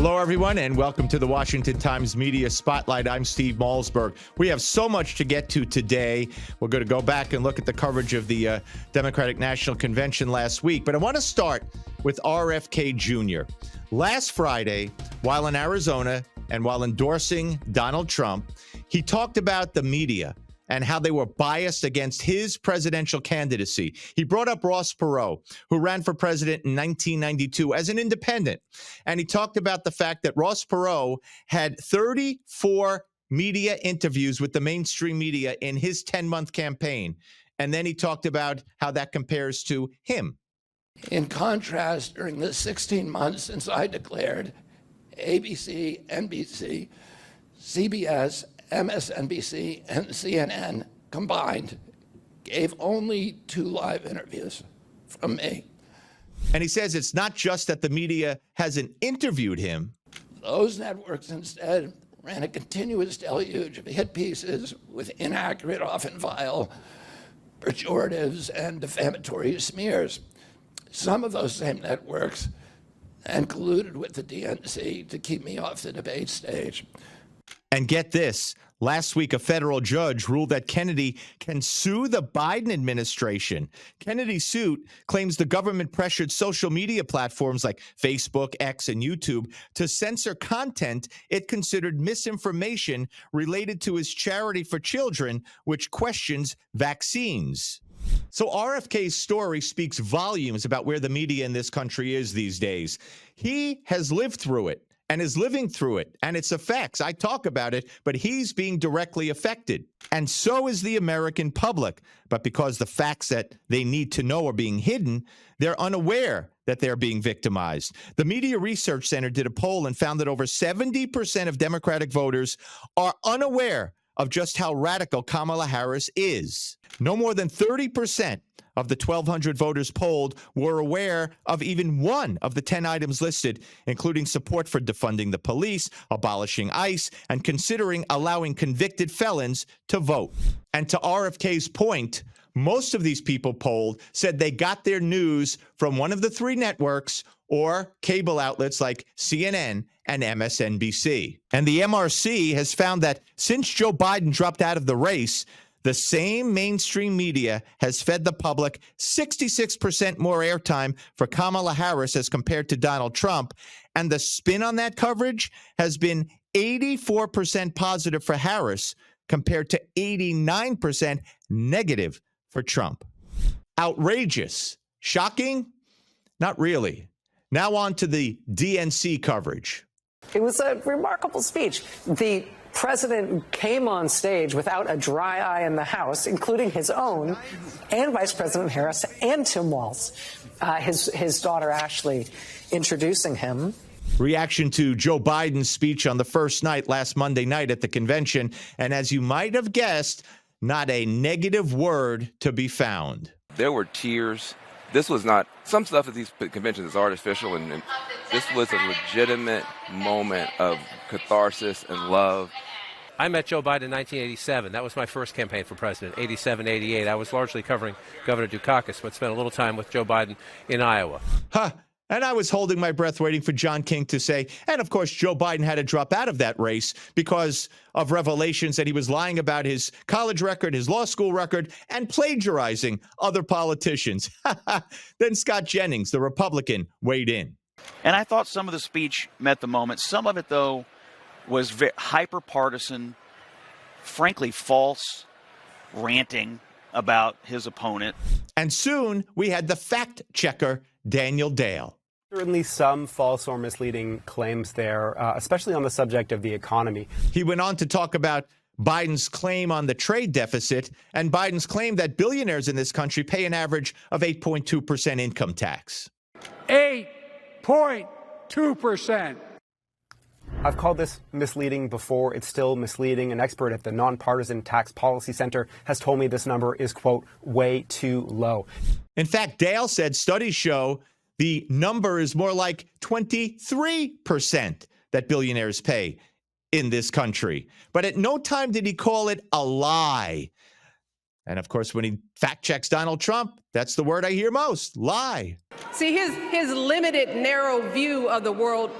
Hello, everyone, and welcome to the Washington Times Media Spotlight. I'm Steve Malzberg. We have so much to get to today. We're going to go back and look at the coverage of the Democratic National Convention last week. But I want to start with RFK Jr. Last Friday, while in Arizona and while endorsing Donald Trump, he talked about the media and how they were biased against his presidential candidacy. He brought up Ross Perot, who ran for president in 1992 as an independent. And he talked about the fact that Ross Perot had 34 media interviews with the mainstream media in his 10-month campaign. And then he talked about how that compares to him. In contrast, during the 16 months since I declared, ABC, NBC, CBS, MSNBC, and CNN combined gave only 2 live interviews from me. And he says it's not just that the media hasn't interviewed him. Those networks instead ran a continuous deluge of hit pieces with inaccurate, often vile, pejoratives and defamatory smears. Some of those same networks and colluded with the DNC to keep me off the debate stage. And get this, last week, a federal judge ruled that Kennedy can sue the Biden administration. Kennedy's suit claims the government pressured social media platforms like Facebook, X, and YouTube to censor content it considered misinformation related to his charity for children, which questions vaccines. So RFK's story speaks volumes about where the media in this country is these days. He has lived through it and is living through it and its effects. I talk about it, but he's being directly affected. And so is the American public. But because the facts that they need to know are being hidden, they're unaware that they're being victimized. The Media Research Center did a poll and found that over 70% of Democratic voters are unaware of just how radical Kamala Harris is. No more than 30% of the 1,200 voters polled were aware of even one of the 10 items listed, including support for defunding the police, abolishing ICE, and considering allowing convicted felons to vote. And to RFK's point, most of these people polled said they got their news from one of the 3 networks or cable outlets like CNN and MSNBC. And the MRC has found that since Joe Biden dropped out of the race, the same mainstream media has fed the public 66% more airtime for Kamala Harris as compared to Donald Trump. And the spin on that coverage has been 84% positive for Harris compared to 89% negative for Trump. Outrageous. Shocking? Not really. Now on to the DNC coverage. It was a remarkable speech. The president came on stage without a dry eye in the House, including his own, and Vice President Harris and Tim Walz, his daughter Ashley, introducing him. Reaction to Joe Biden's speech on the first night last Monday night at the convention. And as you might have guessed, not a negative word to be found. There were tears. This was not, some stuff at these conventions is artificial, and this was a legitimate moment of catharsis and love. I met Joe Biden in 1987. That was my first campaign for president, 87, 88. I was largely covering Governor Dukakis, but spent a little time with Joe Biden in Iowa. And I was holding my breath waiting for John King to say, and of course, Joe Biden had to drop out of that race because of revelations that he was lying about his college record, his law school record, and plagiarizing other politicians. Then Scott Jennings, the Republican, weighed in. And I thought some of the speech met the moment. Some of it, though, was hyper-partisan, frankly false, ranting about his opponent. And soon we had the fact checker, Daniel Dale. Certainly some false or misleading claims there, especially on the subject of the economy. He went on to talk about Biden's claim on the trade deficit and Biden's claim that billionaires in this country pay an average of 8.2% income tax. 8.2%. I've called this misleading before. It's still misleading. An expert at the Nonpartisan Tax Policy Center has told me this number is, quote, way too low. In fact, Dale said studies show the number is more like 23% that billionaires pay in this country. But at no time did he call it a lie. And of course, when he fact checks Donald Trump, that's the word I hear most, lie. See, his limited, narrow view of the world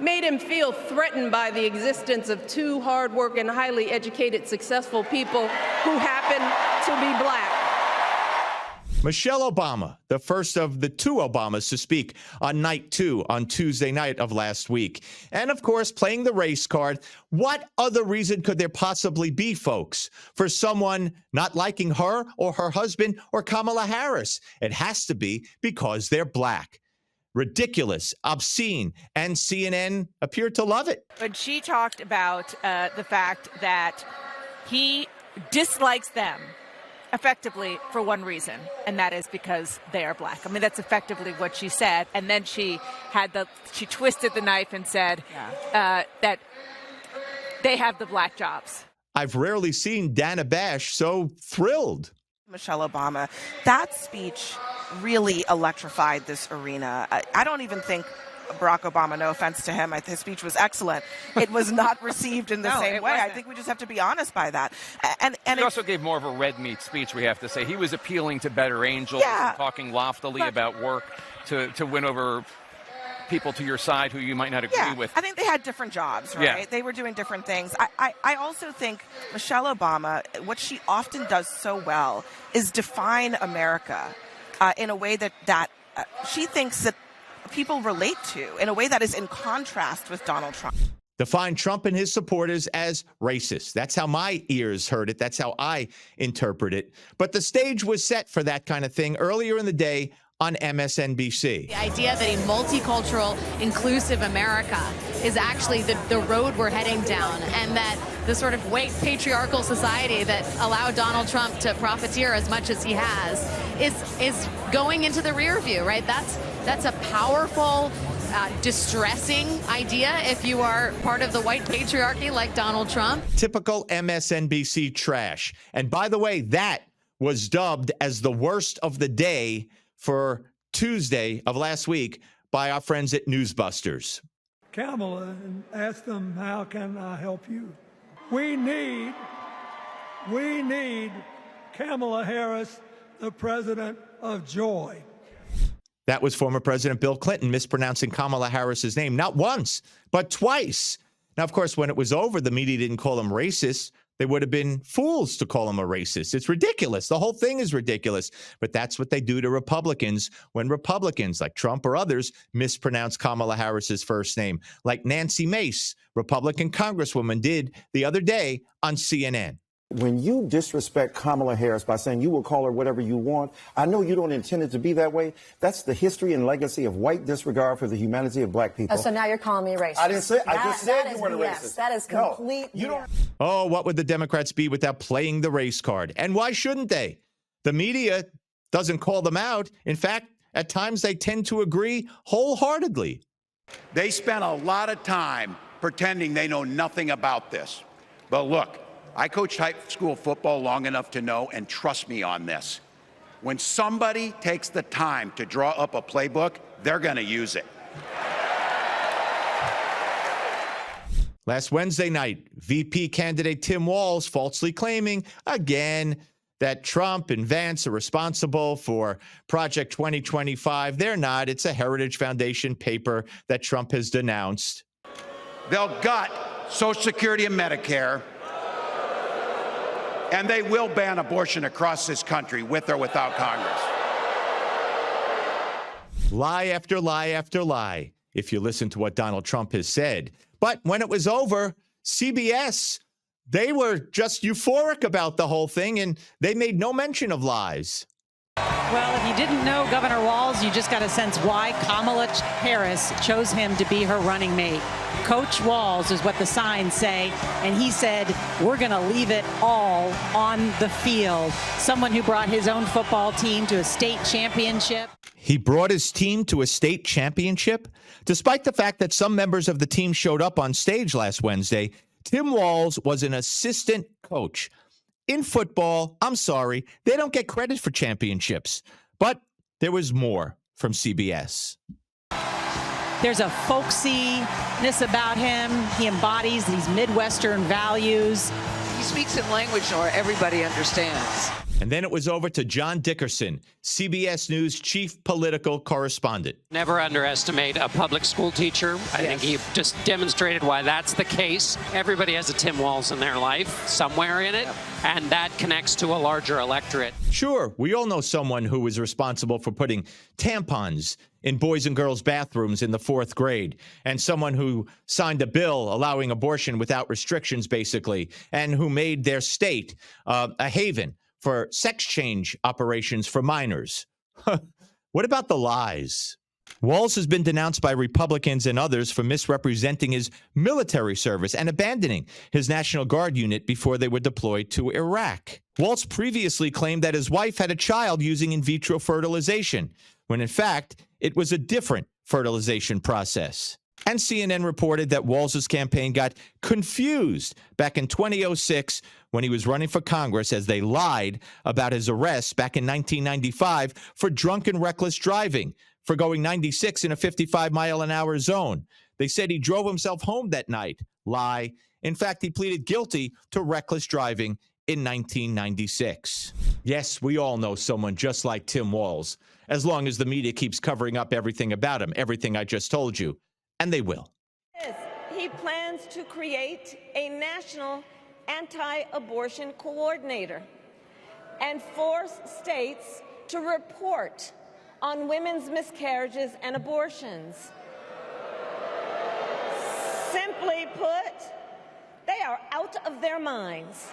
made him feel threatened by the existence of two hardworking, highly educated, successful people who happen to be black. Michelle Obama, the first of the two Obamas to speak on night 2 on Tuesday night of last week. And of course, playing the race card. What other reason could there possibly be, folks, for someone not liking her or her husband or Kamala Harris? It has to be because they're black. Ridiculous, obscene, and CNN appeared to love it. But she talked about the fact that he dislikes them effectively for one reason, and that is because they are black. I mean, that's effectively what she said. And then she twisted the knife and said that they have the black jobs. I've rarely seen Dana Bash so thrilled. Michelle Obama, that speech really electrified this arena. I don't even think Barack Obama, no offense to him, his speech was excellent. It was not received in the same way. I think we just have to be honest by that. And he also gave more of a red meat speech, we have to say. He was appealing to better angels, and talking loftily about work to win over people to your side who you might not agree with. I think they had different jobs, right? Yeah. They were doing different things. I also think Michelle Obama, what she often does so well is define America in a way that she thinks that people relate to, in a way that is in contrast with Donald Trump. Define Trump and his supporters as racist. That's how my ears heard it. That's how I interpret it. But the stage was set for that kind of thing earlier in the day on MSNBC. The idea that a multicultural, inclusive America is actually the road we're heading down, and that the sort of white patriarchal society that allowed Donald Trump to profiteer as much as he has is going into the rear view, right? That's a powerful, distressing idea if you are part of the white patriarchy like Donald Trump. Typical MSNBC trash. And by the way, that was dubbed as the worst of the day for Tuesday of last week by our friends at Newsbusters. Kamala and ask them, how can I help you? We need Kamala Harris, the president of joy. That was former President Bill Clinton mispronouncing Kamala Harris's name, not once, but twice. Now, of course, when it was over, the media didn't call him racist. They would have been fools to call him a racist. It's ridiculous. The whole thing is ridiculous. But that's what they do to Republicans when Republicans like Trump or others mispronounce Kamala Harris's first name, like Nancy Mace, Republican Congresswoman, did the other day on CNN. When you disrespect Kamala Harris by saying you will call her whatever you want, I know you don't intend it to be that way. That's the history and legacy of white disregard for the humanity of black people. So now you're calling me racist. I didn't say. I just said you weren't a racist. That is complete. No, you don't. Oh, what would the Democrats be without playing the race card? And why shouldn't they? The media doesn't call them out. In fact, at times they tend to agree wholeheartedly. They spent a lot of time pretending they know nothing about this. But look, I coached high school football long enough to know, and trust me on this, when somebody takes the time to draw up a playbook, they're going to use it. Last Wednesday night, VP candidate Tim Walz falsely claiming again that Trump and Vance are responsible for Project 2025. They're not. It's a Heritage Foundation paper that Trump has denounced. They'll gut Social Security and Medicare, and they will ban abortion across this country with or without Congress. Lie after lie after lie, if you listen to what Donald Trump has said. But when it was over, CBS, they were just euphoric about the whole thing, and they made no mention of lies. Well, if you didn't know Governor Walz, you just got a sense why Kamala Harris chose him to be her running mate. Coach Walz is what the signs say, and he said, we're going to leave it all on the field. Someone who brought his own football team to a state championship. He brought his team to a state championship? Despite the fact that some members of the team showed up on stage last Wednesday, Tim Walz was an assistant coach. In football, I'm sorry, they don't get credit for championships. But there was more from CBS. There's a folksiness about him. He embodies these Midwestern values. speaks in language nor everybody understands. And then it was over to John Dickerson, CBS News chief political correspondent. Never underestimate a public school teacher. I think he just demonstrated why that's the case. Everybody has a Tim Walz in their life, somewhere in it, and that connects to a larger electorate. Sure, we all know someone who was responsible for putting tampons in boys and girls' bathrooms in the 4th grade, and someone who signed a bill allowing abortion without restrictions, basically, and who made their state a haven for sex change operations for minors. What about the lies? Walz has been denounced by Republicans and others for misrepresenting his military service and abandoning his National Guard unit before they were deployed to Iraq. Walz previously claimed that his wife had a child using in vitro fertilization, when in fact, it was a different fertilization process. And CNN reported that Walz's campaign got confused back in 2006 when he was running for Congress as they lied about his arrest back in 1995 for drunken reckless driving, for going 96 in a 55-mile-an-hour zone. They said he drove himself home that night. Lie. In fact, he pleaded guilty to reckless driving in 1996. Yes, we all know someone just like Tim Walz, as long as the media keeps covering up everything about him, everything I just told you. And they will. He plans to create a national anti-abortion coordinator and force states to report on women's miscarriages and abortions. Simply put, they are out of their minds.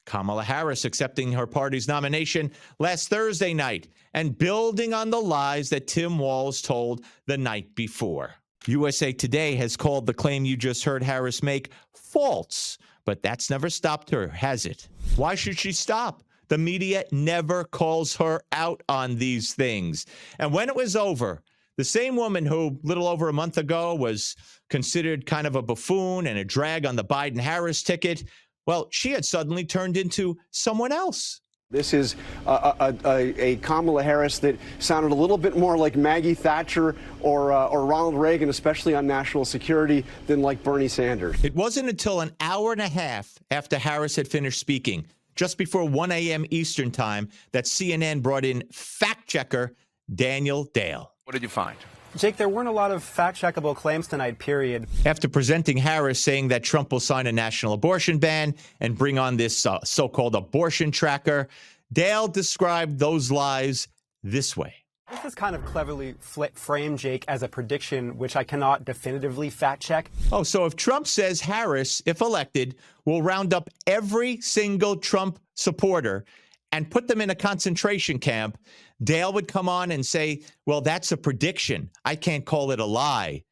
Kamala Harris accepting her party's nomination last Thursday night and building on the lies that Tim Walz told the night before. USA Today has called the claim you just heard Harris make false, but that's never stopped her, has it? Why should she stop? The media never calls her out on these things. And when it was over, the same woman who, a little over a month ago, was considered kind of a buffoon and a drag on the Biden-Harris ticket, well, she had suddenly turned into someone else. This is a Kamala Harris that sounded a little bit more like Maggie Thatcher or Ronald Reagan, especially on national security, than like Bernie Sanders. It wasn't until an hour and a half after Harris had finished speaking, just before 1 a.m. Eastern time, that CNN brought in fact checker Daniel Dale. What did you find? Jake, there weren't a lot of fact-checkable claims tonight, period. After presenting Harris saying that Trump will sign a national abortion ban and bring on this so-called abortion tracker, Dale described those lies this way. This is kind of cleverly framed, Jake, as a prediction, which I cannot definitively fact-check. Oh, so if Trump says Harris, if elected, will round up every single Trump supporter and put them in a concentration camp, Dale would come on and say, well, that's a prediction. I can't call it a lie.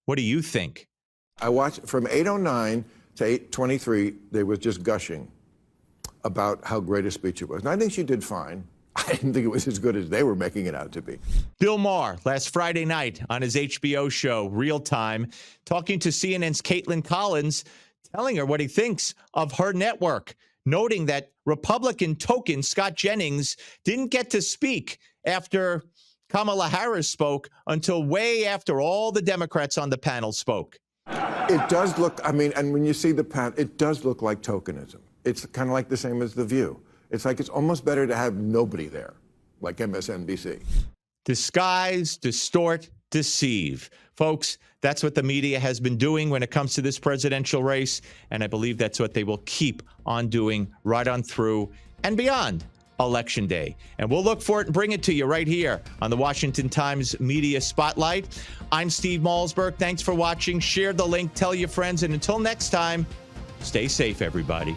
What do you think? I watched from 8:09 to 8:23, they was just gushing about how great a speech it was. And I think she did fine. I didn't think it was as good as they were making it out to be. Bill Maher, last Friday night on his HBO show, Real Time, talking to CNN's Caitlin Collins, telling her what he thinks of her network, noting that Republican token Scott Jennings didn't get to speak after Kamala Harris spoke until way after all the Democrats on the panel spoke. It does look, I mean, and when you see the panel, it does look like tokenism. It's kind of like the same as The View. It's like it's almost better to have nobody there, like MSNBC. Disguise, distort, deceive. Folks, that's what the media has been doing when it comes to this presidential race, and I believe that's what they will keep on doing right on through and beyond Election Day. And we'll look for it and bring it to you right here on the Washington Times Media Spotlight. I'm Steve Malzberg. Thanks for watching. Share the link, tell your friends, and until next time, stay safe, everybody.